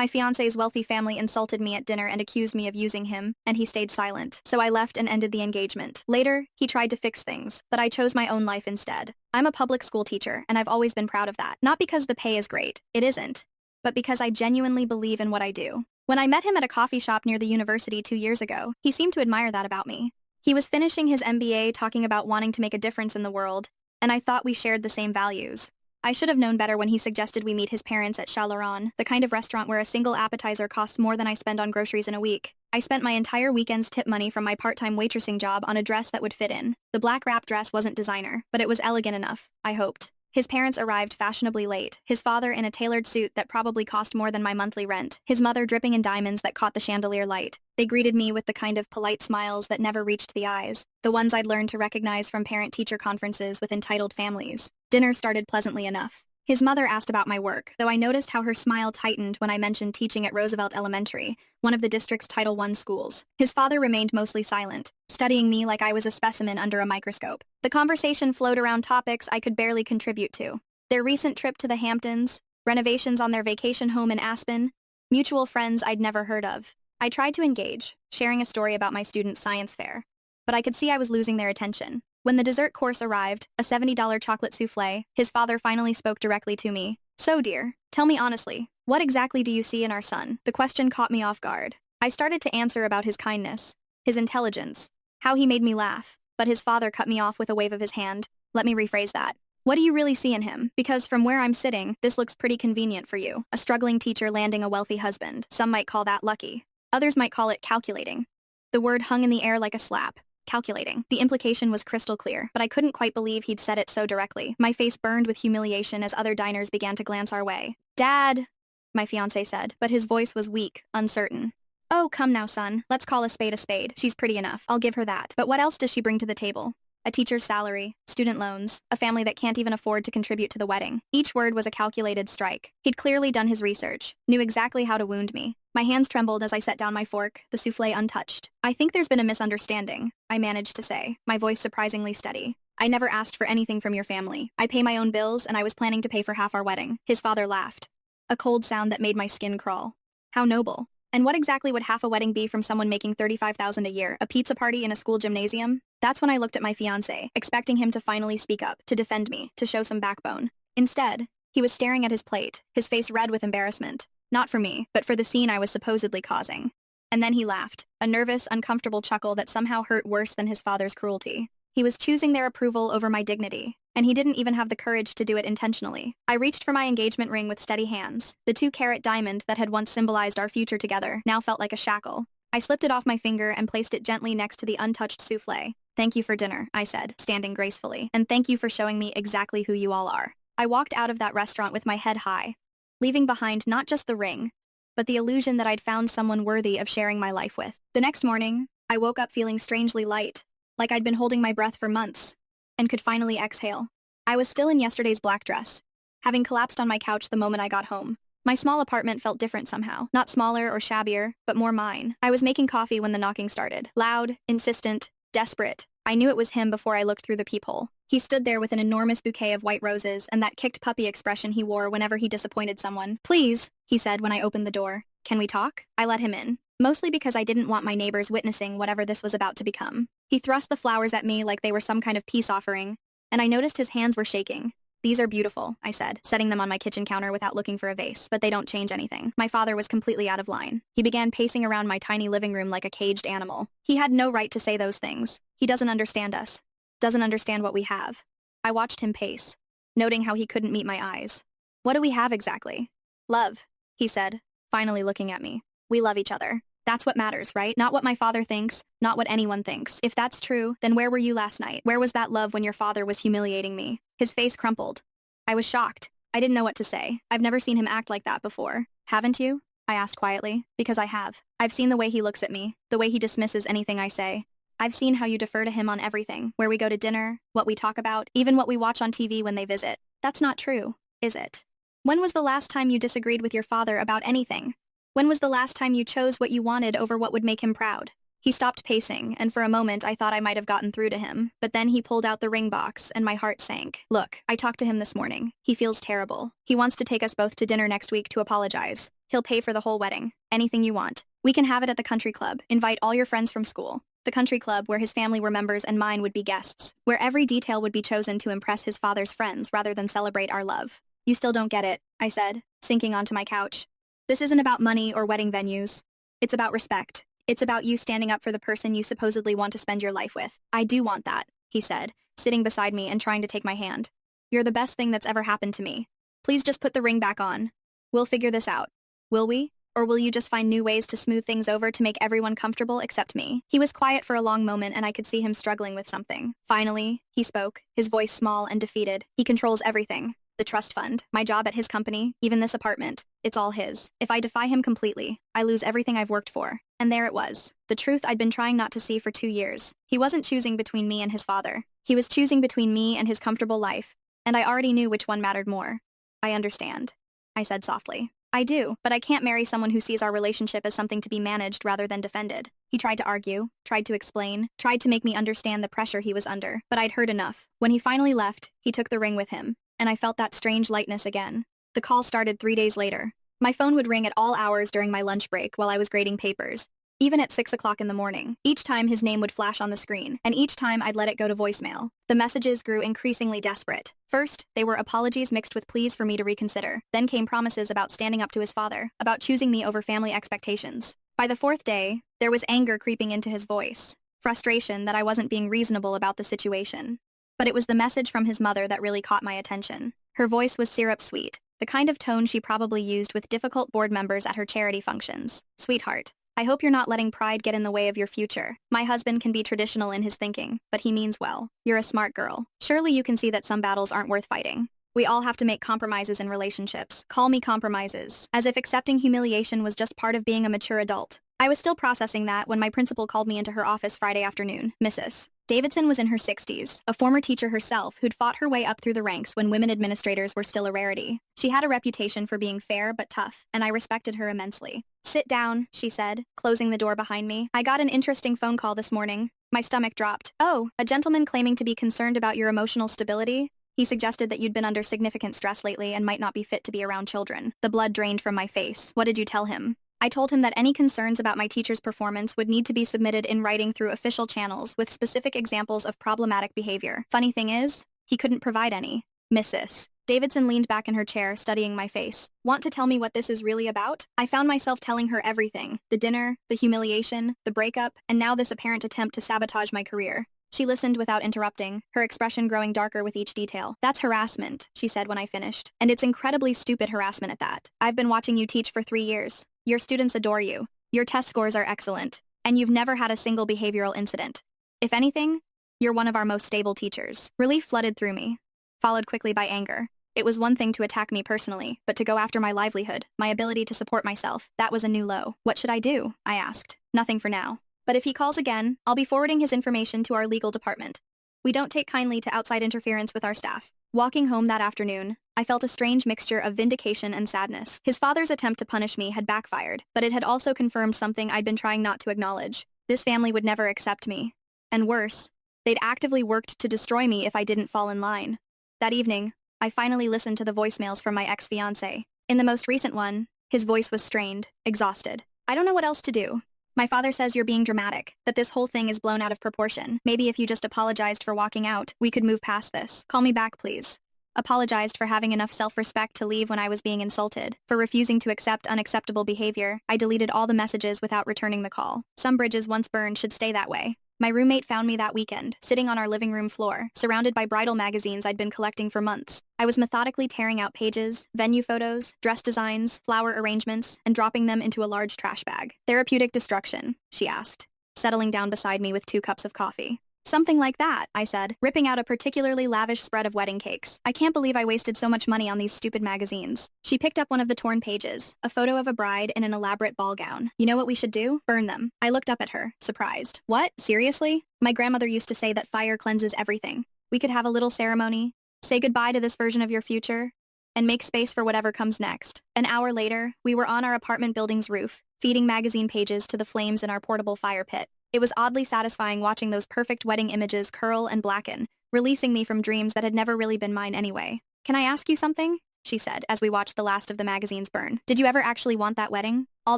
My fiancé's wealthy family insulted me at dinner and accused me of using him, and he stayed silent, so I left and ended the engagement. Later, he tried to fix things, but I chose my own life instead. I'm a public school teacher, and I've always been proud of that. Not because the pay is great, it isn't, but because I genuinely believe in what I do. When I met him at a coffee shop near the university 2 years ago, he seemed to admire that about me. He was finishing his MBA talking about wanting to make a difference in the world, and I thought we shared the same values. I should have known better when he suggested we meet his parents at Chalaron, the kind of restaurant where a single appetizer costs more than I spend on groceries in a week. I spent my entire weekend's tip money from my part-time waitressing job on a dress that would fit in. The black wrap dress wasn't designer, but it was elegant enough, I hoped. His parents arrived fashionably late, his father in a tailored suit that probably cost more than my monthly rent, his mother dripping in diamonds that caught the chandelier light. They greeted me with the kind of polite smiles that never reached the eyes, the ones I'd learned to recognize from parent-teacher conferences with entitled families. Dinner started pleasantly enough. His mother asked about my work, though I noticed how her smile tightened when I mentioned teaching at Roosevelt Elementary, one of the district's Title I schools. His father remained mostly silent, studying me like I was a specimen under a microscope. The conversation flowed around topics I could barely contribute to. Their recent trip to the Hamptons, renovations on their vacation home in Aspen, mutual friends I'd never heard of. I tried to engage, sharing a story about my student science fair, but I could see I was losing their attention. When the dessert course arrived, a $70 chocolate souffle, his father finally spoke directly to me. "So, dear, tell me honestly, what exactly do you see in our son?" The question caught me off guard. I started to answer about his kindness, his intelligence, how he made me laugh, but his father cut me off with a wave of his hand. "Let me rephrase that. What do you really see in him? Because from where I'm sitting, this looks pretty convenient for you. A struggling teacher landing a wealthy husband. Some might call that lucky. Others might call it calculating." The word hung in the air like a slap. Calculating. The implication was crystal clear, but I couldn't quite believe he'd said it so directly. My face burned with humiliation as other diners began to glance our way. "Dad," my fiancé said, but his voice was weak, uncertain. "Oh, come now, son. Let's call a spade a spade. She's pretty enough. I'll give her that. But what else does she bring to the table? A teacher's salary, student loans, a family that can't even afford to contribute to the wedding." Each word was a calculated strike. He'd clearly done his research, knew exactly how to wound me. My hands trembled as I set down my fork, the souffle untouched. "I think there's been a misunderstanding," I managed to say, my voice surprisingly steady. "I never asked for anything from your family. I pay my own bills, and I was planning to pay for half our wedding." His father laughed, a cold sound that made my skin crawl. How noble. And what exactly would half a wedding be from someone making $35,000 a year? A pizza party in a school gymnasium? That's when I looked at my fiancé, expecting him to finally speak up, to defend me, to show some backbone. Instead, he was staring at his plate, his face red with embarrassment. Not for me, but for the scene I was supposedly causing. And then he laughed, a nervous, uncomfortable chuckle that somehow hurt worse than his father's cruelty. He was choosing their approval over my dignity, and he didn't even have the courage to do it intentionally. I reached for my engagement ring with steady hands. The 2-carat diamond that had once symbolized our future together now felt like a shackle. I slipped it off my finger and placed it gently next to the untouched souffle. "Thank you for dinner," I said, standing gracefully, "and thank you for showing me exactly who you all are." I walked out of that restaurant with my head high, leaving behind not just the ring, but the illusion that I'd found someone worthy of sharing my life with. The next morning, I woke up feeling strangely light, like I'd been holding my breath for months, and could finally exhale. I was still in yesterday's black dress, having collapsed on my couch the moment I got home. My small apartment felt different somehow, not smaller or shabbier, but more mine. I was making coffee when the knocking started, loud, insistent, desperate. I knew it was him before I looked through the peephole. He stood there with an enormous bouquet of white roses and that kicked puppy expression he wore whenever he disappointed someone. "Please," he said when I opened the door. "Can we talk?" I let him in, mostly because I didn't want my neighbors witnessing whatever this was about to become. He thrust the flowers at me like they were some kind of peace offering, and I noticed his hands were shaking. "These are beautiful," I said, setting them on my kitchen counter without looking for a vase, "but they don't change anything." My father was completely out of line. He began pacing around my tiny living room like a caged animal. He had no right to say those things. He doesn't understand us. Doesn't understand what we have. I watched him pace, noting how he couldn't meet my eyes. "What do we have exactly?" "Love," he said, finally looking at me. "We love each other. That's what matters, right? Not what my father thinks, not what anyone thinks. If that's true, then where were you last night? Where was that love when your father was humiliating me?" His face crumpled. I was shocked. I didn't know what to say. I've never seen him act like that before. "Haven't you?" I asked quietly. "Because I have. I've seen the way he looks at me, the way he dismisses anything I say. I've seen how you defer to him on everything, where we go to dinner, what we talk about, even what we watch on TV when they visit. That's not true, is it? When was the last time you disagreed with your father about anything? When was the last time you chose what you wanted over what would make him proud?" He stopped pacing, and for a moment I thought I might have gotten through to him, but then he pulled out the ring box, and my heart sank. "Look, I talked to him this morning. He feels terrible. He wants to take us both to dinner next week to apologize. He'll pay for the whole wedding. Anything you want. We can have it at the country club. Invite all your friends from school. The country club where his family were members and mine would be guests, where every detail would be chosen to impress his father's friends rather than celebrate our love. You still don't get it, I said, sinking onto my couch. This isn't about money or wedding venues. It's about respect. It's about you standing up for the person you supposedly want to spend your life with. I do want that, he said, sitting beside me and trying to take my hand. You're the best thing that's ever happened to me. Please just put the ring back on. We'll figure this out. Will we? Or will you just find new ways to smooth things over to make everyone comfortable except me? He was quiet for a long moment and I could see him struggling with something. Finally, he spoke, his voice small and defeated. He controls everything. The trust fund, my job at his company, even this apartment. It's all his. If I defy him completely, I lose everything I've worked for. And there it was. The truth I'd been trying not to see for 2 years. He wasn't choosing between me and his father. He was choosing between me and his comfortable life. And I already knew which one mattered more. I understand, I said softly. I do, but I can't marry someone who sees our relationship as something to be managed rather than defended. He tried to argue, tried to explain, tried to make me understand the pressure he was under, but I'd heard enough. When he finally left, he took the ring with him, and I felt that strange lightness again. The call started 3 days later. My phone would ring at all hours during my lunch break while I was grading papers, even at 6 o'clock in the morning. Each time his name would flash on the screen, and each time I'd let it go to voicemail. The messages grew increasingly desperate. First, they were apologies mixed with pleas for me to reconsider. Then came promises about standing up to his father, about choosing me over family expectations. By the 4th day, there was anger creeping into his voice, frustration that I wasn't being reasonable about the situation. But it was the message from his mother that really caught my attention. Her voice was syrup sweet, the kind of tone she probably used with difficult board members at her charity functions. Sweetheart, I hope you're not letting pride get in the way of your future. My husband can be traditional in his thinking, but he means well. You're a smart girl. Surely you can see that some battles aren't worth fighting. We all have to make compromises in relationships. Call me compromises. As if accepting humiliation was just part of being a mature adult. I was still processing that when my principal called me into her office Friday afternoon. Mrs. Davidson was in her 60s, a former teacher herself who'd fought her way up through the ranks when women administrators were still a rarity. She had a reputation for being fair but tough, and I respected her immensely. Sit down, she said, closing the door behind me. I got an interesting phone call this morning. My stomach dropped. Oh, a gentleman claiming to be concerned about your emotional stability? He suggested that you'd been under significant stress lately and might not be fit to be around children. The blood drained from my face. What did you tell him? I told him that any concerns about my teacher's performance would need to be submitted in writing through official channels with specific examples of problematic behavior. Funny thing is, he couldn't provide any. Mrs. Davidson leaned back in her chair, studying my face. Want to tell me what this is really about? I found myself telling her everything. The dinner, the humiliation, the breakup, and now this apparent attempt to sabotage my career. She listened without interrupting, her expression growing darker with each detail. That's harassment, she said when I finished. And it's incredibly stupid harassment at that. I've been watching you teach for 3 years. Your students adore you. Your test scores are excellent. And you've never had a single behavioral incident. If anything, you're one of our most stable teachers. Relief flooded through me, followed quickly by anger. It was one thing to attack me personally, but to go after my livelihood, my ability to support myself, that was a new low. What should I do? I asked. Nothing for now. But if he calls again, I'll be forwarding his information to our legal department. We don't take kindly to outside interference with our staff. Walking home that afternoon, I felt a strange mixture of vindication and sadness. His father's attempt to punish me had backfired, but it had also confirmed something I'd been trying not to acknowledge. This family would never accept me. And worse, they'd actively worked to destroy me if I didn't fall in line. That evening, I finally listened to the voicemails from my ex-fiancé. In the most recent one, his voice was strained, exhausted. I don't know what else to do. My father says you're being dramatic, that this whole thing is blown out of proportion. Maybe if you just apologized for walking out, we could move past this. Call me back, please. Apologized for having enough self-respect to leave when I was being insulted. For refusing to accept unacceptable behavior, I deleted all the messages without returning the call. Some bridges once burned should stay that way. My roommate found me that weekend, sitting on our living room floor, surrounded by bridal magazines I'd been collecting for months. I was methodically tearing out pages, venue photos, dress designs, flower arrangements, and dropping them into a large trash bag. Therapeutic destruction, she asked, settling down beside me with 2 cups of coffee. Something like that, I said, ripping out a particularly lavish spread of wedding cakes. I can't believe I wasted so much money on these stupid magazines. She picked up one of the torn pages, a photo of a bride in an elaborate ball gown. You know what we should do? Burn them. I looked up at her, surprised. What? Seriously? My grandmother used to say that fire cleanses everything. We could have a little ceremony, say goodbye to this version of your future, and make space for whatever comes next. An hour later, we were on our apartment building's roof, feeding magazine pages to the flames in our portable fire pit. It was oddly satisfying watching those perfect wedding images curl and blacken, releasing me from dreams that had never really been mine anyway. Can I ask you something? she said as we watched the last of the magazines burn. Did you ever actually want that wedding? All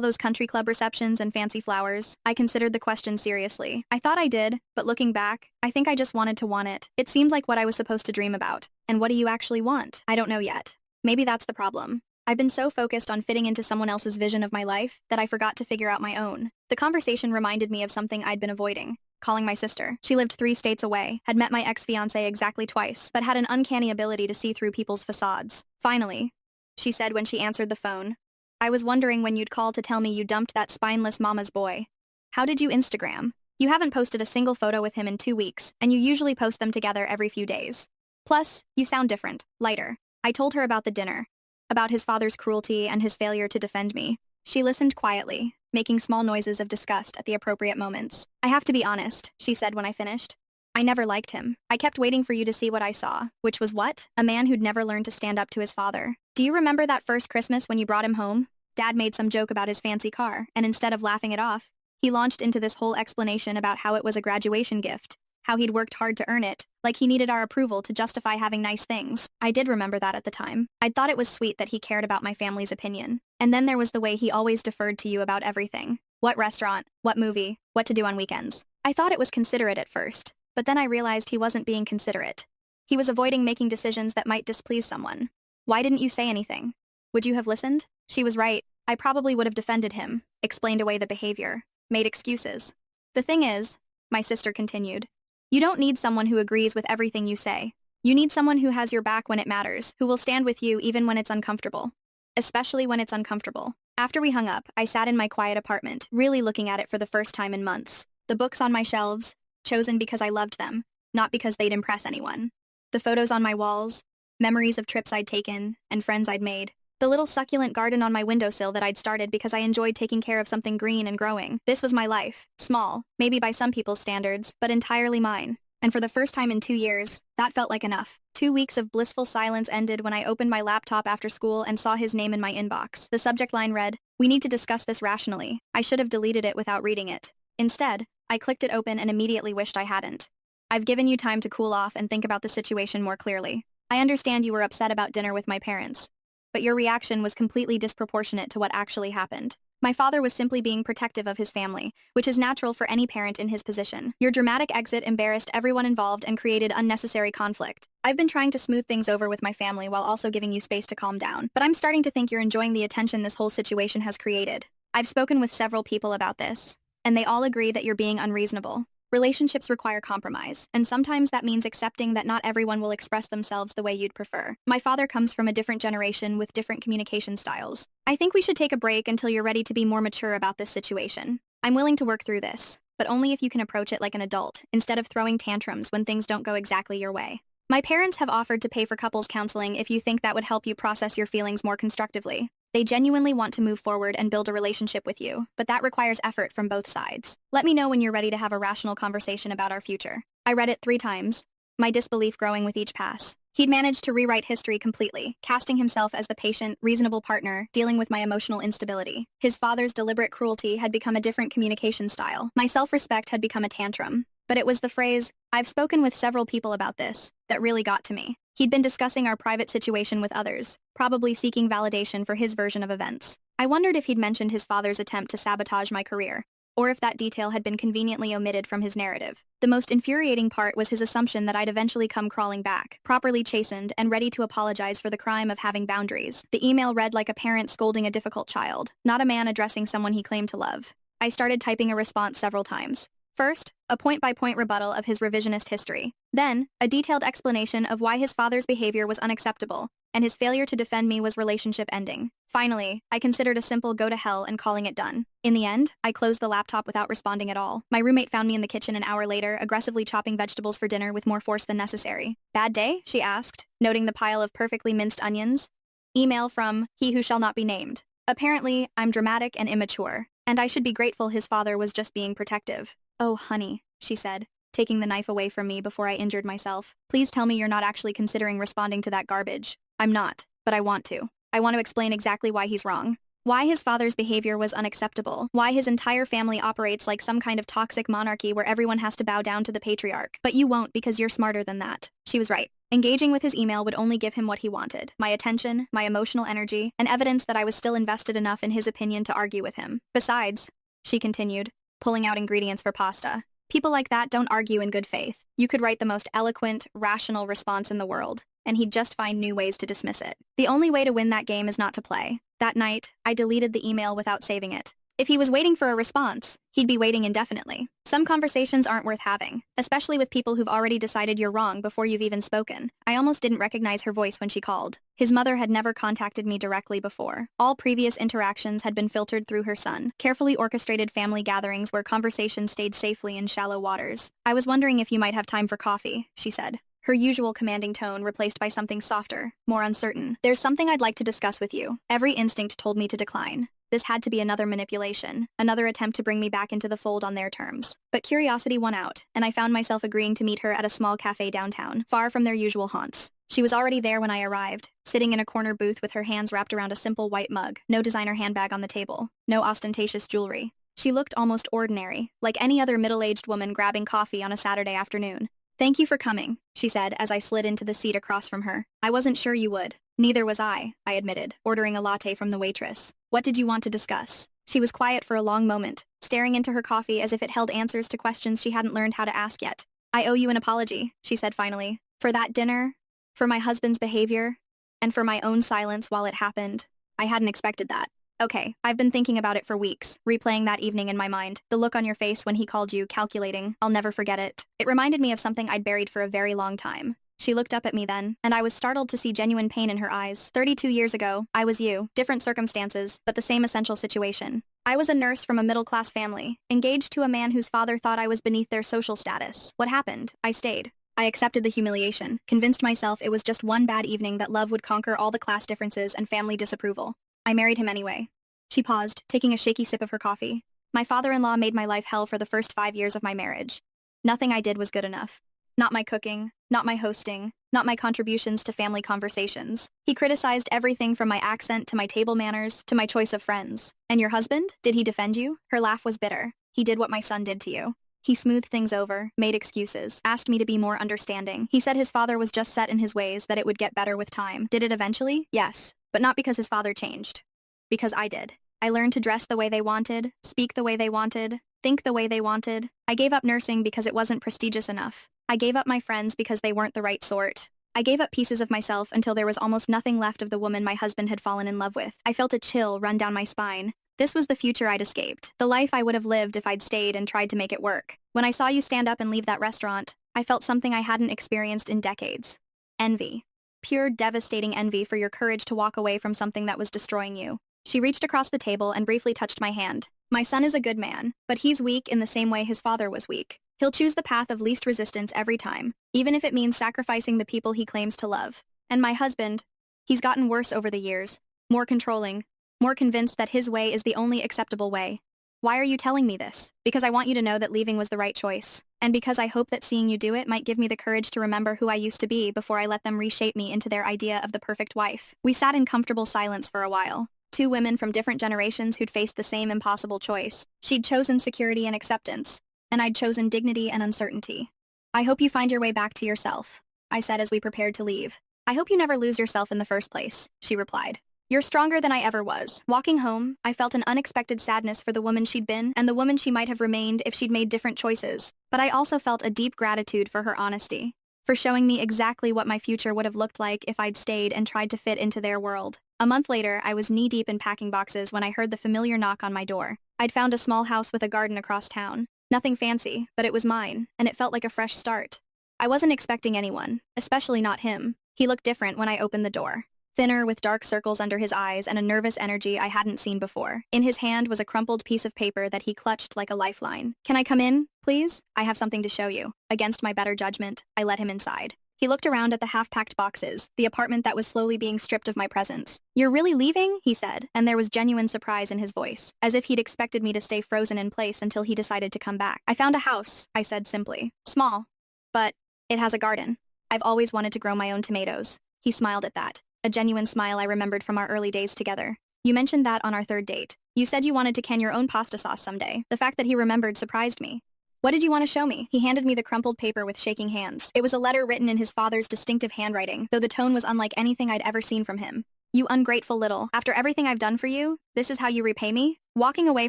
those country club receptions and fancy flowers? I considered the question seriously. I thought I did, but looking back, I think I just wanted to want it. It seemed like what I was supposed to dream about. And what do you actually want? I don't know yet. Maybe that's the problem. I've been so focused on fitting into someone else's vision of my life that I forgot to figure out my own. The conversation reminded me of something I'd been avoiding. Calling my sister. She lived 3 states away, had met my ex-fiancé exactly twice, but had an uncanny ability to see through people's facades. Finally, she said when she answered the phone, I was wondering when you'd call to tell me you dumped that spineless mama's boy. How did you Instagram? You haven't posted a single photo with him in 2 weeks, and you usually post them together every few days. Plus, you sound different, lighter. I told her about the dinner, about his father's cruelty and his failure to defend me. She listened quietly, making small noises of disgust at the appropriate moments. I have to be honest, she said when I finished. I never liked him. I kept waiting for you to see what I saw, which was what? A man who'd never learned to stand up to his father. Do you remember that first Christmas when you brought him home? Dad made some joke about his fancy car, and instead of laughing it off, he launched into this whole explanation about how it was a graduation gift, how he'd worked hard to earn it, like he needed our approval to justify having nice things. I did remember that at the time. I'd thought it was sweet that he cared about my family's opinion. And then there was the way he always deferred to you about everything. What restaurant, what movie, what to do on weekends. I thought it was considerate at first, but then I realized he wasn't being considerate. He was avoiding making decisions that might displease someone. Why didn't you say anything? Would you have listened? She was right. I probably would have defended him, explained away the behavior, made excuses. The thing is, my sister continued, you don't need someone who agrees with everything you say. You need someone who has your back when it matters, who will stand with you even when it's uncomfortable. Especially when it's uncomfortable. After we hung up, I sat in my quiet apartment, really looking at it for the first time in months. The books on my shelves, chosen because I loved them, not because they'd impress anyone. The photos on my walls, memories of trips I'd taken, and friends I'd made. The little succulent garden on my windowsill that I'd started because I enjoyed taking care of something green and growing. This was my life. Small, maybe by some people's standards, but entirely mine. And for the first time in 2 years, that felt like enough. 2 weeks of blissful silence ended when I opened my laptop after school and saw his name in my inbox. The subject line read, "We need to discuss this rationally." I should have deleted it without reading it. Instead, I clicked it open and immediately wished I hadn't. I've given you time to cool off and think about the situation more clearly. I understand you were upset about dinner with my parents, but your reaction was completely disproportionate to what actually happened. My father was simply being protective of his family, which is natural for any parent in his position. Your dramatic exit embarrassed everyone involved and created unnecessary conflict. I've been trying to smooth things over with my family while also giving you space to calm down, but I'm starting to think you're enjoying the attention this whole situation has created. I've spoken with several people about this, and they all agree that you're being unreasonable. Relationships require compromise, and sometimes that means accepting that not everyone will express themselves the way you'd prefer. My father comes from a different generation with different communication styles. I think we should take a break until you're ready to be more mature about this situation. I'm willing to work through this, but only if you can approach it like an adult, instead of throwing tantrums when things don't go exactly your way. My parents have offered to pay for couples counseling if you think that would help you process your feelings more constructively. They genuinely want to move forward and build a relationship with you, but that requires effort from both sides. Let me know when you're ready to have a rational conversation about our future. I read it 3 times, my disbelief growing with each pass. He'd managed to rewrite history completely, casting himself as the patient, reasonable partner, dealing with my emotional instability. His father's deliberate cruelty had become a different communication style. My self-respect had become a tantrum. But it was the phrase, "I've spoken with several people about this," that really got to me. He'd been discussing our private situation with others, probably seeking validation for his version of events. I wondered if he'd mentioned his father's attempt to sabotage my career, or if that detail had been conveniently omitted from his narrative. The most infuriating part was his assumption that I'd eventually come crawling back, properly chastened and ready to apologize for the crime of having boundaries. The email read like a parent scolding a difficult child, not a man addressing someone he claimed to love. I started typing a response several times. First, a point-by-point rebuttal of his revisionist history. Then, a detailed explanation of why his father's behavior was unacceptable, and his failure to defend me was relationship ending. Finally, I considered a simple go to hell and calling it done. In the end, I closed the laptop without responding at all. My roommate found me in the kitchen an hour later, aggressively chopping vegetables for dinner with more force than necessary. "Bad day?" she asked, noting the pile of perfectly minced onions. Email from he who shall not be named. Apparently, I'm dramatic and immature, and I should be grateful his father was just being protective. "Oh, honey," she said, taking the knife away from me before I injured myself. "Please tell me you're not actually considering responding to that garbage." I'm not, but I want to. I want to explain exactly why he's wrong. Why his father's behavior was unacceptable. Why his entire family operates like some kind of toxic monarchy where everyone has to bow down to the patriarch. But you won't because you're smarter than that. She was right. Engaging with his email would only give him what he wanted: my attention, my emotional energy, and evidence that I was still invested enough in his opinion to argue with him. Besides, she continued, pulling out ingredients for pasta, people like that don't argue in good faith. You could write the most eloquent, rational response in the world, and he'd just find new ways to dismiss it. The only way to win that game is not to play. That night, I deleted the email without saving it. If he was waiting for a response, he'd be waiting indefinitely. Some conversations aren't worth having, especially with people who've already decided you're wrong before you've even spoken. I almost didn't recognize her voice when she called. His mother had never contacted me directly before. All previous interactions had been filtered through her son, carefully orchestrated family gatherings where conversation stayed safely in shallow waters. I was wondering if you might have time for coffee, she said, her usual commanding tone replaced by something softer, more uncertain. There's something I'd like to discuss with you. Every instinct told me to decline. This had to be another manipulation, another attempt to bring me back into the fold on their terms. But curiosity won out, and I found myself agreeing to meet her at a small cafe downtown, far from their usual haunts. She was already there when I arrived, sitting in a corner booth with her hands wrapped around a simple white mug, no designer handbag on the table, no ostentatious jewelry. She looked almost ordinary, like any other middle-aged woman grabbing coffee on a Saturday afternoon. "Thank you for coming," she said as I slid into the seat across from her. "I wasn't sure you would." "Neither was I admitted, ordering a latte from the waitress. "What did you want to discuss?" She was quiet for a long moment, staring into her coffee as if it held answers to questions she hadn't learned how to ask yet. "I owe you an apology," she said finally. "For that dinner, for my husband's behavior, and for my own silence while it happened. I hadn't expected that." "Okay, I've been thinking about it for weeks, replaying that evening in my mind. The look on your face when he called you, calculating. I'll never forget it. It reminded me of something I'd buried for a very long time." She looked up at me then, and I was startled to see genuine pain in her eyes. 32 years ago, I was you. Different circumstances, but the same essential situation. I was a nurse from a middle-class family, engaged to a man whose father thought I was beneath their social status. What happened? I stayed. I accepted the humiliation, convinced myself it was just one bad evening that love would conquer all the class differences and family disapproval. I married him anyway. She paused, taking a shaky sip of her coffee. My father-in-law made my life hell for the first 5 years of my marriage. Nothing I did was good enough. Not my cooking, not my hosting, not my contributions to family conversations. He criticized everything from my accent to my table manners to my choice of friends. "And your husband? Did he defend you?" Her laugh was bitter. "He did what my son did to you. He smoothed things over, made excuses, asked me to be more understanding. He said his father was just set in his ways, that it would get better with time. Did it eventually? Yes. But not because his father changed. Because I did. I learned to dress the way they wanted, speak the way they wanted, think the way they wanted. I gave up nursing because it wasn't prestigious enough. I gave up my friends because they weren't the right sort. I gave up pieces of myself until there was almost nothing left of the woman my husband had fallen in love with. I felt a chill run down my spine. This was the future I'd escaped, the life I would have lived if I'd stayed and tried to make it work. When I saw you stand up and leave that restaurant, I felt something I hadn't experienced in decades. Envy. Pure, devastating envy for your courage to walk away from something that was destroying you. She reached across the table and briefly touched my hand. "My son is a good man, but he's weak in the same way his father was weak. He'll choose the path of least resistance every time, even if it means sacrificing the people he claims to love. And my husband, he's gotten worse over the years, more controlling, more convinced that his way is the only acceptable way. Why are you telling me this? Because I want you to know that leaving was the right choice. And because I hope that seeing you do it might give me the courage to remember who I used to be before I let them reshape me into their idea of the perfect wife." We sat in comfortable silence for a while. Two women from different generations who'd faced the same impossible choice. She'd chosen security and acceptance, and I'd chosen dignity and uncertainty. "I hope you find your way back to yourself," I said as we prepared to leave. "I hope you never lose yourself in the first place," she replied. "You're stronger than I ever was." Walking home, I felt an unexpected sadness for the woman she'd been and the woman she might have remained if she'd made different choices. But I also felt a deep gratitude for her honesty, for showing me exactly what my future would have looked like if I'd stayed and tried to fit into their world. A month later, I was knee-deep in packing boxes when I heard the familiar knock on my door. I'd found a small house with a garden across town. Nothing fancy, but it was mine, and it felt like a fresh start. I wasn't expecting anyone, especially not him. He looked different when I opened the door. Thinner, with dark circles under his eyes and a nervous energy I hadn't seen before. In his hand was a crumpled piece of paper that he clutched like a lifeline. "Can I come in, please? I have something to show you." Against my better judgment, I let him inside. He looked around at the half-packed boxes, the apartment that was slowly being stripped of my presence. "You're really leaving?" he said, and there was genuine surprise in his voice, as if he'd expected me to stay frozen in place until he decided to come back. "I found a house," I said simply. "Small, but it has a garden. I've always wanted to grow my own tomatoes." He smiled at that, a genuine smile I remembered from our early days together. "You mentioned that on our third date. You said you wanted to can your own pasta sauce someday." The fact that he remembered surprised me. What did you want to show me? He handed me the crumpled paper with shaking hands. It was a letter written in his father's distinctive handwriting, though the tone was unlike anything I'd ever seen from him. You ungrateful little. After everything I've done for you, this is how you repay me? Walking away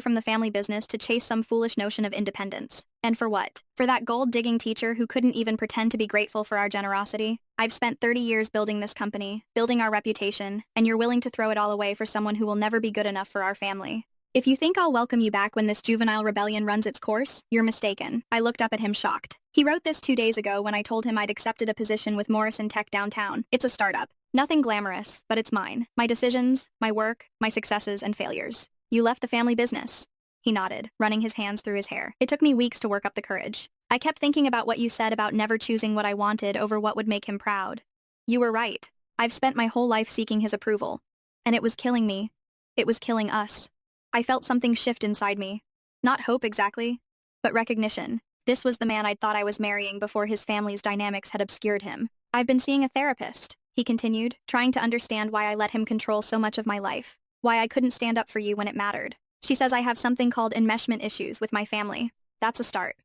from the family business to chase some foolish notion of independence. And for what? For that gold-digging teacher who couldn't even pretend to be grateful for our generosity? I've spent 30 years building this company, building our reputation, and you're willing to throw it all away for someone who will never be good enough for our family. If you think I'll welcome you back when this juvenile rebellion runs its course, you're mistaken. I looked up at him shocked. He wrote this 2 days ago when I told him I'd accepted a position with Morrison Tech downtown. It's a startup. Nothing glamorous, but it's mine. My decisions, my work, my successes and failures. You left the family business. He nodded, running his hands through his hair. It took me weeks to work up the courage. I kept thinking about what you said about never choosing what I wanted over what would make him proud. You were right. I've spent my whole life seeking his approval. And it was killing me. It was killing us. I felt something shift inside me. Not hope exactly, but recognition. This was the man I'd thought I was marrying before his family's dynamics had obscured him. I've been seeing a therapist, he continued, trying to understand why I let him control so much of my life. Why I couldn't stand up for you when it mattered. She says I have something called enmeshment issues with my family. That's a start,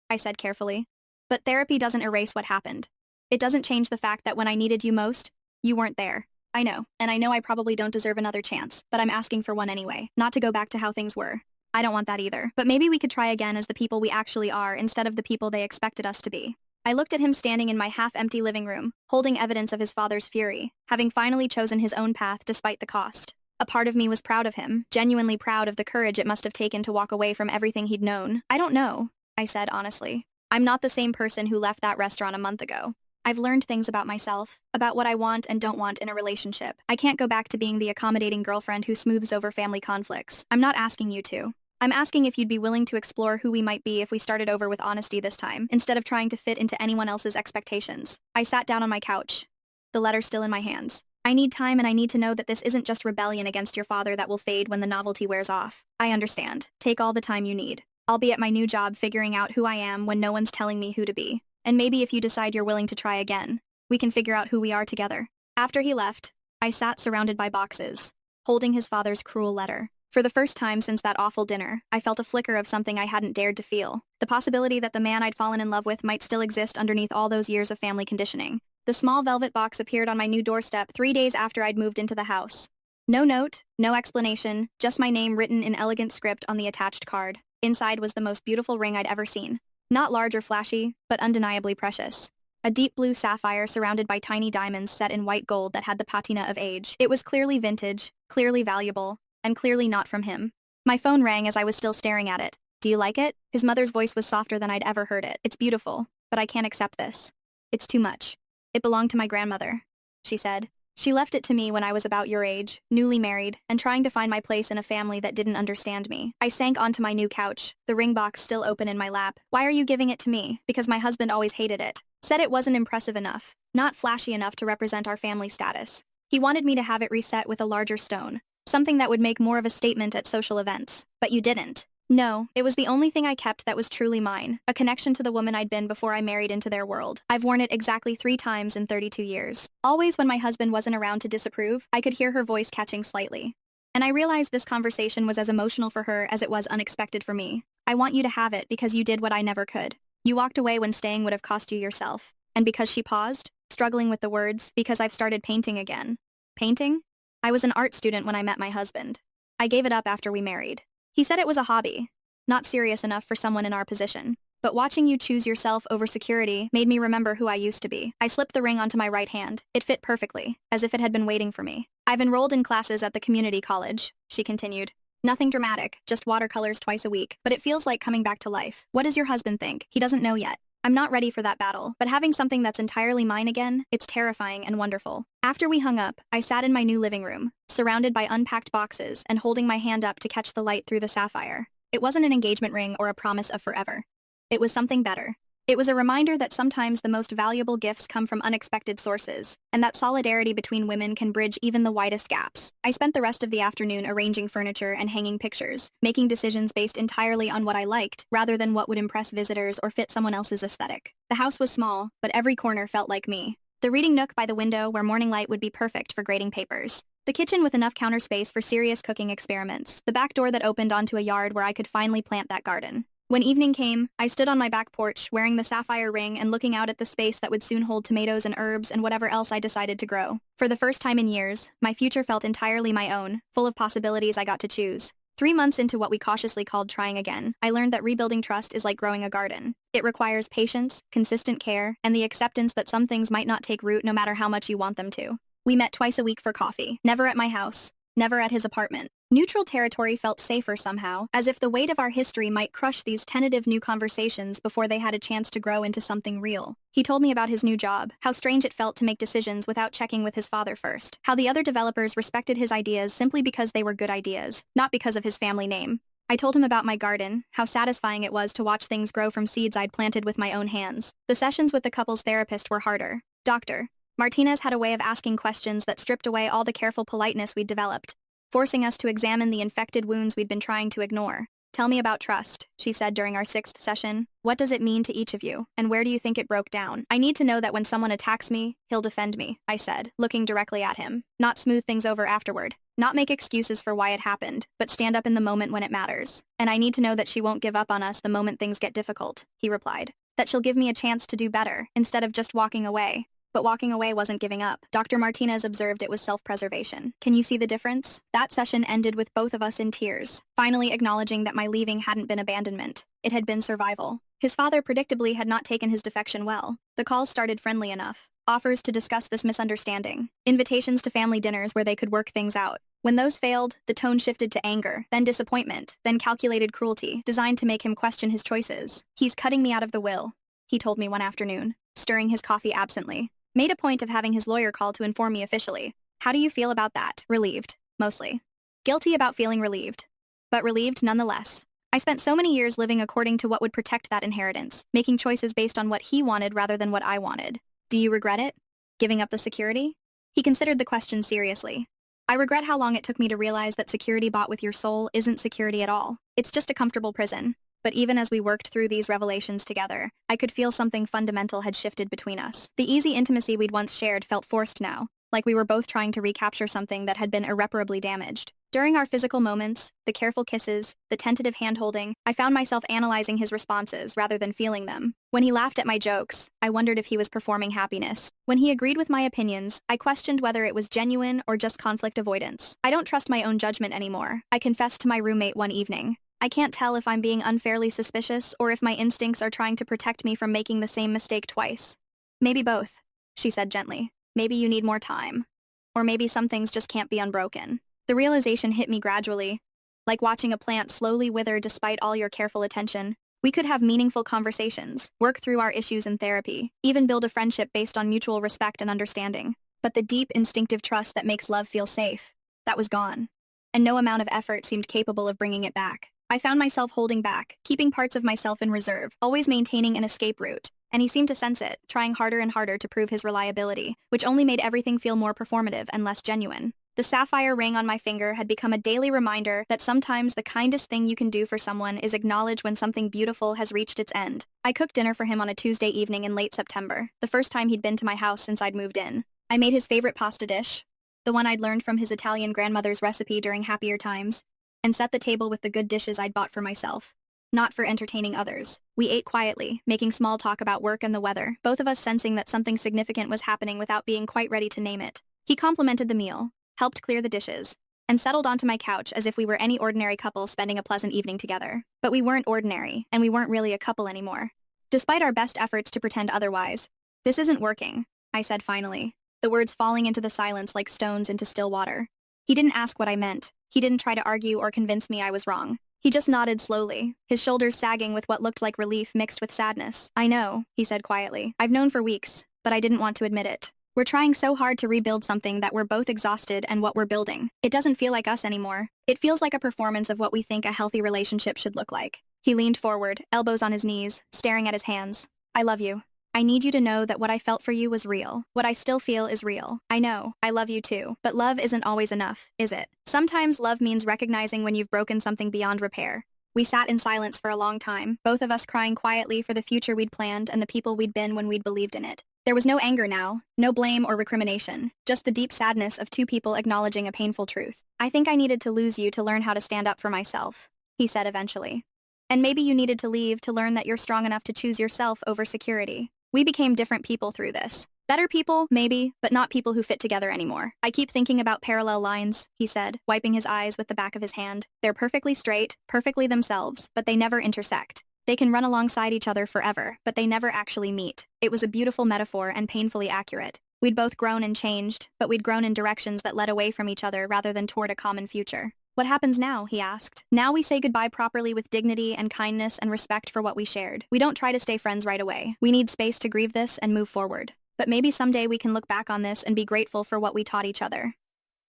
I said carefully. But therapy doesn't erase what happened. It doesn't change the fact that when I needed you most, you weren't there. I know, and I know I probably don't deserve another chance, but I'm asking for one anyway, not to go back to how things were. I don't want that either, but maybe we could try again as the people we actually are instead of the people they expected us to be. I looked at him standing in my half-empty living room, holding evidence of his father's fury, having finally chosen his own path despite the cost. A part of me was proud of him, genuinely proud of the courage it must have taken to walk away from everything he'd known. I don't know, I said honestly. I'm not the same person who left that restaurant a month ago. I've learned things about myself, about what I want and don't want in a relationship. I can't go back to being the accommodating girlfriend who smooths over family conflicts. I'm not asking you to. I'm asking if you'd be willing to explore who we might be if we started over with honesty this time, instead of trying to fit into anyone else's expectations. I sat down on my couch, the letter still in my hands. I need time and I need to know that this isn't just rebellion against your father that will fade when the novelty wears off. I understand. Take all the time you need. I'll be at my new job figuring out who I am when no one's telling me who to be. And maybe if you decide you're willing to try again, we can figure out who we are together. After he left, I sat surrounded by boxes, holding his father's cruel letter. For the first time since that awful dinner, I felt a flicker of something I hadn't dared to feel. The possibility that the man I'd fallen in love with might still exist underneath all those years of family conditioning. The small velvet box appeared on my new doorstep 3 days after I'd moved into the house. No note, no explanation, just my name written in elegant script on the attached card. Inside was the most beautiful ring I'd ever seen. Not large or flashy, but undeniably precious. A deep blue sapphire surrounded by tiny diamonds set in white gold that had the patina of age. It was clearly vintage, clearly valuable, and clearly not from him. My phone rang as I was still staring at it. Do you like it? His mother's voice was softer than I'd ever heard it. It's beautiful, but I can't accept this. It's too much. It belonged to my grandmother, she said. She left it to me when I was about your age, newly married, and trying to find my place in a family that didn't understand me. I sank onto my new couch, the ring box still open in my lap. Why are you giving it to me? Because my husband always hated it. Said it wasn't impressive enough, not flashy enough to represent our family status. He wanted me to have it reset with a larger stone, something that would make more of a statement at social events. But you didn't. No, it was the only thing I kept that was truly mine, a connection to the woman I'd been before I married into their world. I've worn it exactly 3 times in 32 years. Always when my husband wasn't around to disapprove, I could hear her voice catching slightly. And I realized this conversation was as emotional for her as it was unexpected for me. I want you to have it because you did what I never could. You walked away when staying would have cost you yourself. And because she paused, struggling with the words, because I've started painting again. Painting? I was an art student when I met my husband. I gave it up after we married. He said it was a hobby, not serious enough for someone in our position. But watching you choose yourself over security made me remember who I used to be. I slipped the ring onto my right hand. It fit perfectly, as if it had been waiting for me. I've enrolled in classes at the community college, she continued. Nothing dramatic, just watercolors twice a week, but it feels like coming back to life. What does your husband think? He doesn't know yet. I'm not ready for that battle, but having something that's entirely mine again, it's terrifying and wonderful. After we hung up, I sat in my new living room, surrounded by unpacked boxes and holding my hand up to catch the light through the sapphire. It wasn't an engagement ring or a promise of forever. It was something better. It was a reminder that sometimes the most valuable gifts come from unexpected sources, and that solidarity between women can bridge even the widest gaps. I spent the rest of the afternoon arranging furniture and hanging pictures, making decisions based entirely on what I liked, rather than what would impress visitors or fit someone else's aesthetic. The house was small, but every corner felt like me. The reading nook by the window where morning light would be perfect for grading papers. The kitchen with enough counter space for serious cooking experiments. The back door that opened onto a yard where I could finally plant that garden. When evening came, I stood on my back porch, wearing the sapphire ring and looking out at the space that would soon hold tomatoes and herbs and whatever else I decided to grow. For the first time in years, my future felt entirely my own, full of possibilities I got to choose. 3 months into what we cautiously called trying again, I learned that rebuilding trust is like growing a garden. It requires patience, consistent care, and the acceptance that some things might not take root no matter how much you want them to. We met twice a week for coffee, never at my house, never at his apartment. Neutral territory felt safer somehow, as if the weight of our history might crush these tentative new conversations before they had a chance to grow into something real. He told me about his new job, how strange it felt to make decisions without checking with his father first, how the other developers respected his ideas simply because they were good ideas, not because of his family name. I told him about my garden, how satisfying it was to watch things grow from seeds I'd planted with my own hands. The sessions with the couple's therapist were harder. Dr. Martinez had a way of asking questions that stripped away all the careful politeness we'd developed, forcing us to examine the infected wounds we'd been trying to ignore. "Tell me about trust," she said during our 6th session. "What does it mean to each of you, and where do you think it broke down?" "I need to know that when someone attacks me, he'll defend me," I said, looking directly at him. "Not smooth things over afterward. Not make excuses for why it happened, but stand up in the moment when it matters. And I need to know that she won't give up on us the moment things get difficult," he replied. "That she'll give me a chance to do better, instead of just walking away." But walking away wasn't giving up. Dr. Martinez observed it was self-preservation. "Can you see the difference?" That session ended with both of us in tears, finally acknowledging that my leaving hadn't been abandonment. It had been survival. His father predictably had not taken his defection well. The calls started friendly enough. Offers to discuss this misunderstanding. Invitations to family dinners where they could work things out. When those failed, the tone shifted to anger, then disappointment, then calculated cruelty, designed to make him question his choices. "He's cutting me out of the will," he told me one afternoon, stirring his coffee absently. Made a point of having his lawyer call to inform me officially. "How do you feel about that?" "Relieved, mostly. Guilty about feeling relieved, but relieved nonetheless. I spent so many years living according to what would protect that inheritance, making choices based on what he wanted rather than what I wanted. Do you regret it? Giving up the security?" He considered the question seriously. "I regret how long it took me to realize that security bought with your soul isn't security at all. It's just a comfortable prison." But even as we worked through these revelations together, I could feel something fundamental had shifted between us. The easy intimacy we'd once shared felt forced now, like we were both trying to recapture something that had been irreparably damaged. During our physical moments, the careful kisses, the tentative hand-holding, I found myself analyzing his responses rather than feeling them. When he laughed at my jokes, I wondered if he was performing happiness. When he agreed with my opinions, I questioned whether it was genuine or just conflict avoidance. "I don't trust my own judgment anymore," I confessed to my roommate one evening. "I can't tell if I'm being unfairly suspicious or if my instincts are trying to protect me from making the same mistake twice." "Maybe both," she said gently. "Maybe you need more time. Or maybe some things just can't be unbroken." The realization hit me gradually, like watching a plant slowly wither despite all your careful attention. We could have meaningful conversations, work through our issues in therapy, even build a friendship based on mutual respect and understanding. But the deep, instinctive trust that makes love feel safe, that was gone. And no amount of effort seemed capable of bringing it back. I found myself holding back, keeping parts of myself in reserve, always maintaining an escape route. And he seemed to sense it, trying harder and harder to prove his reliability, which only made everything feel more performative and less genuine. The sapphire ring on my finger had become a daily reminder that sometimes the kindest thing you can do for someone is acknowledge when something beautiful has reached its end. I cooked dinner for him on a Tuesday evening in late September, the first time he'd been to my house since I'd moved in. I made his favorite pasta dish, the one I'd learned from his Italian grandmother's recipe during happier times, and set the table with the good dishes I'd bought for myself, not for entertaining others. We ate quietly, making small talk about work and the weather, both of us sensing that something significant was happening without being quite ready to name it. He complimented the meal, helped clear the dishes, and settled onto my couch as if we were any ordinary couple spending a pleasant evening together. But we weren't ordinary, and we weren't really a couple anymore. Despite our best efforts to pretend otherwise, "This isn't working," I said finally, the words falling into the silence like stones into still water. He didn't ask what I meant. He didn't try to argue or convince me I was wrong. He just nodded slowly, his shoulders sagging with what looked like relief mixed with sadness. "I know," he said quietly. "I've known for weeks, but I didn't want to admit it. We're trying so hard to rebuild something that we're both exhausted and what we're building. It doesn't feel like us anymore. It feels like a performance of what we think a healthy relationship should look like." He leaned forward, elbows on his knees, staring at his hands. "I love you. I need you to know that what I felt for you was real. What I still feel is real. I know, I love you too. But love isn't always enough, is it? Sometimes love means recognizing when you've broken something beyond repair." We sat in silence for a long time, both of us crying quietly for the future we'd planned and the people we'd been when we'd believed in it. There was no anger now, no blame or recrimination, just the deep sadness of two people acknowledging a painful truth. "I think I needed to lose you to learn how to stand up for myself," he said eventually. And maybe you needed to leave to learn that you're strong enough to choose yourself over security. We became different people through this. Better people, maybe, but not people who fit together anymore. I keep thinking about parallel lines, he said, wiping his eyes with the back of his hand. They're perfectly straight, perfectly themselves, but they never intersect. They can run alongside each other forever, but they never actually meet. It was a beautiful metaphor and painfully accurate. We'd both grown and changed, but we'd grown in directions that led away from each other rather than toward a common future. What happens now, he asked. Now we say goodbye properly with dignity and kindness and respect for what we shared. We don't try to stay friends right away. We need space to grieve this and move forward. But maybe someday we can look back on this and be grateful for what we taught each other.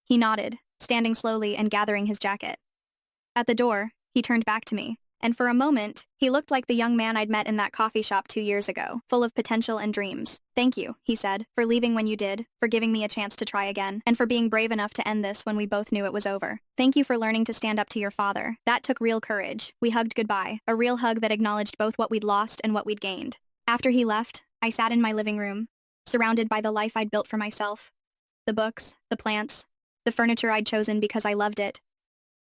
He nodded, standing slowly and gathering his jacket. At the door, he turned back to me, and for a moment, he looked like the young man I'd met in that coffee shop 2 years ago, full of potential and dreams. Thank you, he said, for leaving when you did, for giving me a chance to try again, and for being brave enough to end this when we both knew it was over. Thank you for learning to stand up to your father. That took real courage. We hugged goodbye, a real hug that acknowledged both what we'd lost and what we'd gained. After he left, I sat in my living room, surrounded by the life I'd built for myself. The books, the plants, the furniture I'd chosen because I loved it,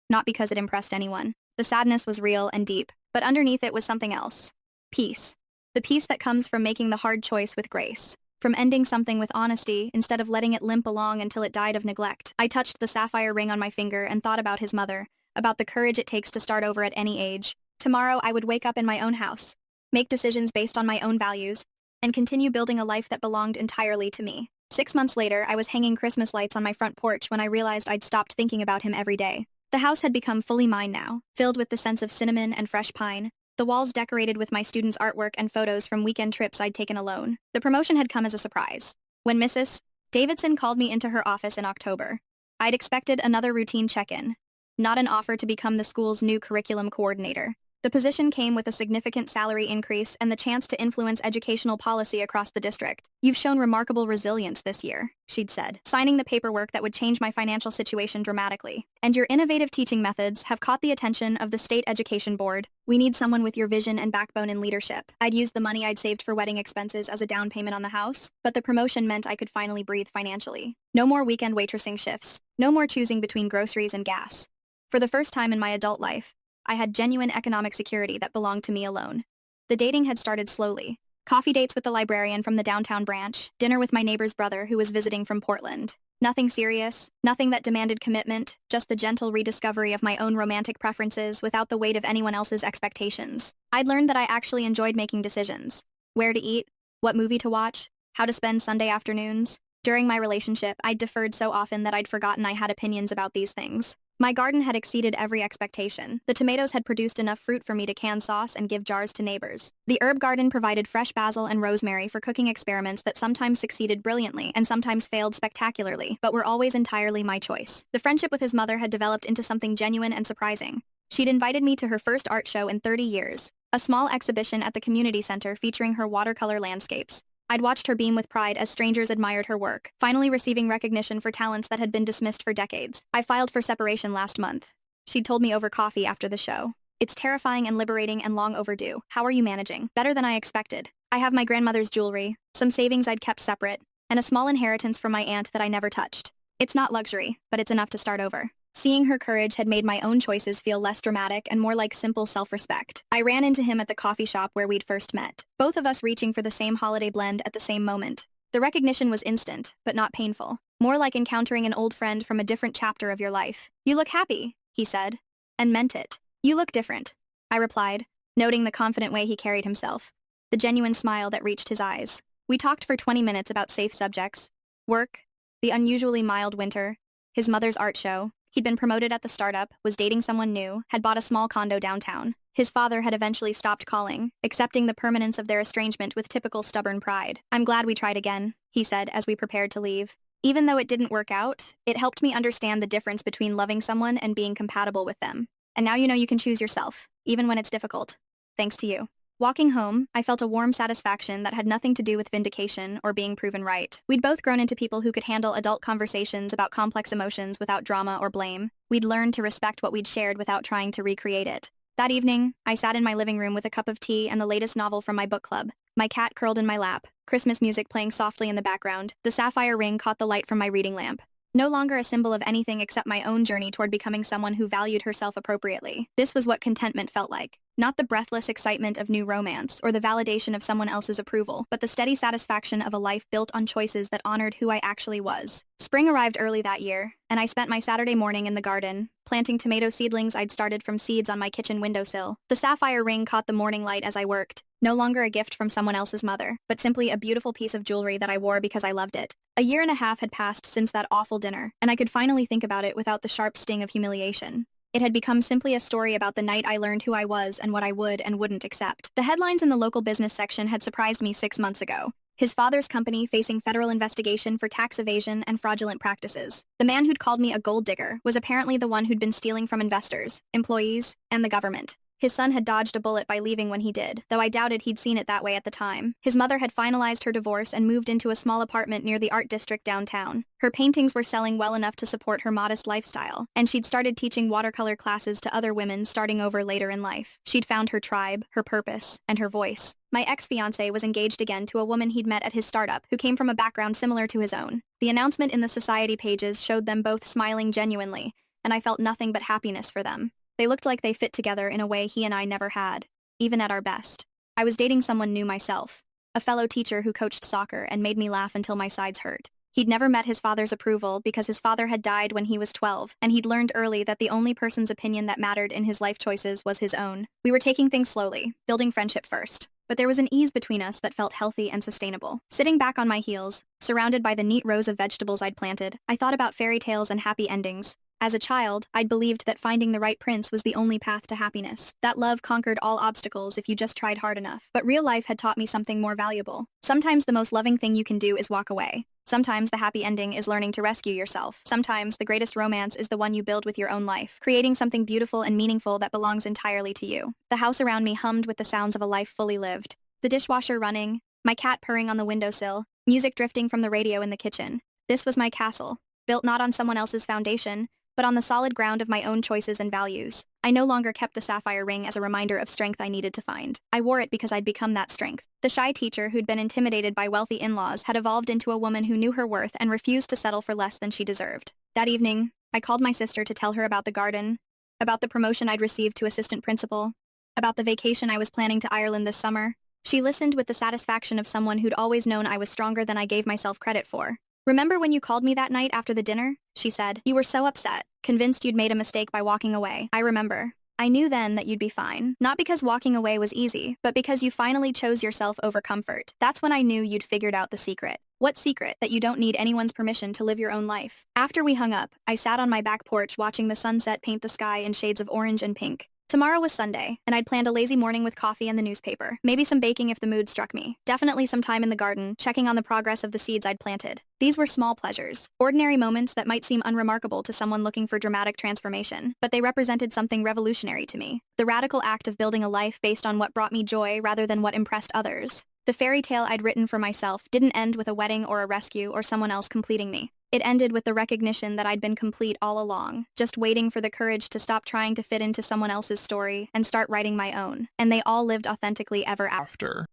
not because it impressed anyone. The sadness was real and deep, but underneath it was something else. Peace. The peace that comes from making the hard choice with grace. From ending something with honesty instead of letting it limp along until it died of neglect. I touched the sapphire ring on my finger and thought about his mother, about the courage it takes to start over at any age. Tomorrow I would wake up in my own house, make decisions based on my own values, and continue building a life that belonged entirely to me. 6 months later, I was hanging Christmas lights on my front porch when I realized I'd stopped thinking about him every day. The house had become fully mine now, filled with the sense of cinnamon and fresh pine, the walls decorated with my students' artwork and photos from weekend trips I'd taken alone. The promotion had come as a surprise. When Mrs. Davidson called me into her office in October, I'd expected another routine check-in, not an offer to become the school's new curriculum coordinator. The position came with a significant salary increase and the chance to influence educational policy across the district. You've shown remarkable resilience this year, she'd said, signing the paperwork that would change my financial situation dramatically. And your innovative teaching methods have caught the attention of the State Education Board. We need someone with your vision and backbone in leadership. I'd used the money I'd saved for wedding expenses as a down payment on the house, but the promotion meant I could finally breathe financially. No more weekend waitressing shifts. No more choosing between groceries and gas. For the first time in my adult life, I had genuine economic security that belonged to me alone. The dating had started slowly. Coffee dates with the librarian from the downtown branch, dinner with my neighbor's brother who was visiting from Portland. Nothing serious, nothing that demanded commitment, just the gentle rediscovery of my own romantic preferences without the weight of anyone else's expectations. I'd learned that I actually enjoyed making decisions. Where to eat, what movie to watch, how to spend Sunday afternoons. During my relationship, I'd deferred so often that I'd forgotten I had opinions about these things. My garden had exceeded every expectation. The tomatoes had produced enough fruit for me to can sauce and give jars to neighbors. The herb garden provided fresh basil and rosemary for cooking experiments that sometimes succeeded brilliantly and sometimes failed spectacularly, but were always entirely my choice. The friendship with his mother had developed into something genuine and surprising. She'd invited me to her first art show in 30 years, a small exhibition at the community center featuring her watercolor landscapes. I'd watched her beam with pride as strangers admired her work, finally receiving recognition for talents that had been dismissed for decades. I filed for separation last month. She'd told me over coffee after the show. It's terrifying and liberating and long overdue. How are you managing? Better than I expected. I have my grandmother's jewelry, some savings I'd kept separate, and a small inheritance from my aunt that I never touched. It's not luxury, but it's enough to start over. Seeing her courage had made my own choices feel less dramatic and more like simple self-respect. I ran into him at the coffee shop where we'd first met, both of us reaching for the same holiday blend at the same moment. The recognition was instant, but not painful. More like encountering an old friend from a different chapter of your life. You look happy, he said, and meant it. You look different, I replied, noting the confident way he carried himself, the genuine smile that reached his eyes. We talked for 20 minutes about safe subjects, work, the unusually mild winter, his mother's art show. He'd been promoted at the startup, was dating someone new, had bought a small condo downtown. His father had eventually stopped calling, accepting the permanence of their estrangement with typical stubborn pride. I'm glad we tried again, he said as we prepared to leave. Even though it didn't work out, it helped me understand the difference between loving someone and being compatible with them. And now you know you can choose yourself, even when it's difficult. Thanks to you. Walking home, I felt a warm satisfaction that had nothing to do with vindication or being proven right. We'd both grown into people who could handle adult conversations about complex emotions without drama or blame. We'd learned to respect what we'd shared without trying to recreate it. That evening, I sat in my living room with a cup of tea and the latest novel from my book club. My cat curled in my lap, Christmas music playing softly in the background. The sapphire ring caught the light from my reading lamp. No longer a symbol of anything except my own journey toward becoming someone who valued herself appropriately. This was what contentment felt like. Not the breathless excitement of new romance or the validation of someone else's approval, but the steady satisfaction of a life built on choices that honored who I actually was. Spring arrived early that year, and I spent my Saturday morning in the garden, planting tomato seedlings I'd started from seeds on my kitchen windowsill. The sapphire ring caught the morning light as I worked, no longer a gift from someone else's mother, but simply a beautiful piece of jewelry that I wore because I loved it. A year and a half had passed since that awful dinner, and I could finally think about it without the sharp sting of humiliation. It had become simply a story about the night I learned who I was and what I would and wouldn't accept. The headlines in the local business section had surprised me 6 months ago. His father's company facing federal investigation for tax evasion and fraudulent practices. The man who'd called me a gold digger was apparently the one who'd been stealing from investors, employees, and the government. His son had dodged a bullet by leaving when he did, though I doubted he'd seen it that way at the time. His mother had finalized her divorce and moved into a small apartment near the art district downtown. Her paintings were selling well enough to support her modest lifestyle, and she'd started teaching watercolor classes to other women starting over later in life. She'd found her tribe, her purpose, and her voice. My ex-fiancé was engaged again to a woman he'd met at his startup who came from a background similar to his own. The announcement in the society pages showed them both smiling genuinely, and I felt nothing but happiness for them. They looked like they fit together in a way he and I never had, even at our best. I was dating someone new myself, a fellow teacher who coached soccer and made me laugh until my sides hurt. He'd never met his father's approval because his father had died when he was 12, and he'd learned early that the only person's opinion that mattered in his life choices was his own. We were taking things slowly, building friendship first, but there was an ease between us that felt healthy and sustainable. Sitting back on my heels, surrounded by the neat rows of vegetables I'd planted, I thought about fairy tales and happy endings. As a child, I'd believed that finding the right prince was the only path to happiness, that love conquered all obstacles if you just tried hard enough. But real life had taught me something more valuable. Sometimes the most loving thing you can do is walk away. Sometimes the happy ending is learning to rescue yourself. Sometimes the greatest romance is the one you build with your own life, creating something beautiful and meaningful that belongs entirely to you. The house around me hummed with the sounds of a life fully lived. The dishwasher running, my cat purring on the windowsill, music drifting from the radio in the kitchen. This was my castle, built not on someone else's foundation, but on the solid ground of my own choices and values. I no longer kept the sapphire ring as a reminder of strength I needed to find. I wore it because I'd become that strength. The shy teacher who'd been intimidated by wealthy in-laws had evolved into a woman who knew her worth and refused to settle for less than she deserved. That evening, I called my sister to tell her about the garden, about the promotion I'd received to assistant principal, about the vacation I was planning to Ireland this summer. She listened with the satisfaction of someone who'd always known I was stronger than I gave myself credit for. "Remember when you called me that night after the dinner?" she said. "You were so upset, convinced you'd made a mistake by walking away." I remember. I knew then that you'd be fine. Not because walking away was easy, but because you finally chose yourself over comfort. That's when I knew you'd figured out the secret. What secret? That you don't need anyone's permission to live your own life. After we hung up, I sat on my back porch watching the sunset paint the sky in shades of orange and pink. Tomorrow was Sunday, and I'd planned a lazy morning with coffee and the newspaper. Maybe some baking if the mood struck me. Definitely some time in the garden, checking on the progress of the seeds I'd planted. These were small pleasures, ordinary moments that might seem unremarkable to someone looking for dramatic transformation, but they represented something revolutionary to me. The radical act of building a life based on what brought me joy rather than what impressed others. The fairy tale I'd written for myself didn't end with a wedding or a rescue or someone else completing me. It ended with the recognition that I'd been complete all along, just waiting for the courage to stop trying to fit into someone else's story and start writing my own. And they all lived authentically ever after.